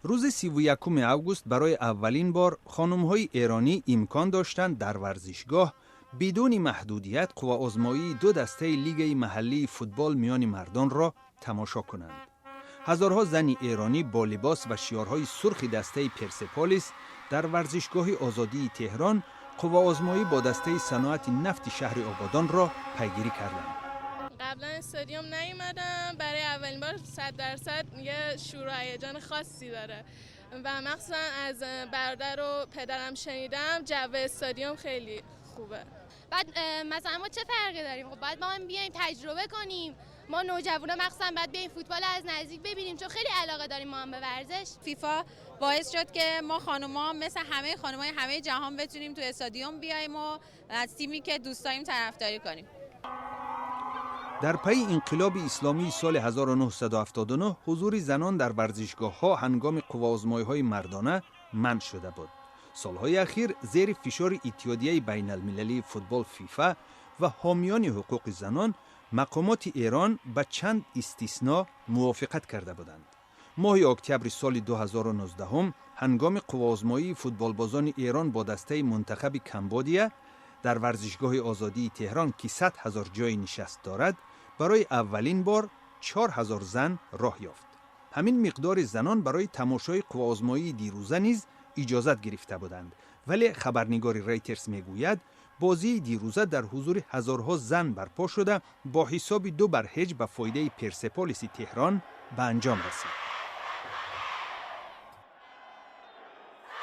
روز 31 اوگوست برای اولین بار خانم‌های ایرانی امکان داشتند در ورزشگاه بدون محدودیت قوه‌آزمایی دو دسته لیگ محلی فوتبال میان مردان را تماشا کنند. هزارها زن ایرانی با لباس و شیارهای سرخ دسته پرسپولیس در ورزشگاه آزادی تهران قوه‌آزمایی با دسته صنعت نفت شهر آبادان را پیگیری کردند. قبلا استادیوم نیومدم، برای اولین بار 100% یه شور و هیجان خاصی داره و مخصوصا از برادر و پدرم شنیدم جو استادیوم خیلی خوبه. بعد مثلا ما چه فرقی داریم؟ خب باید ما هم بیایم تجربه کنیم. ما نوجوانا مخصوصا باید بیایم فوتبال از نزدیک ببینیم چون خیلی علاقه داریم ما هم به ورزش. فیفا باعث شد که ما خانوما مثل همه خانمای همه جهان بتونیم تو استادیوم بیایم و از تیمی که دوست داریم طرفداری کنیم. در پی انقلاب اسلامی سال 1979 حضور زنان در ورزشگاه‌ها هنگام قوه‌آزمایی‌های مردانه منع شده بود. سالهای اخیر زیر فشار اتحادیه بین المللی فوتبال فیفا و حامیان حقوق زنان مقامات ایران به چند استثناء موافقت کرده بودند. ماه اکتبر سال 2019 هنگام قوه‌آزمایی فوتبالبازان ایران با دسته منتخب کمبودیا در ورزشگاه آزادی تهران که 100,000 جای نشست دارد برای اولین بار 4,000 زن راه یافت. همین مقدار زنان برای تماشای قوه‌آزمایی دیروزه نیز اجازت گرفته بودند، ولی خبرنگار ریترز میگوید بازی دیروزه در حضور هزارها زن برپا شده با حساب 2-0 به فایده پرسپولیس تهران به انجام رسید.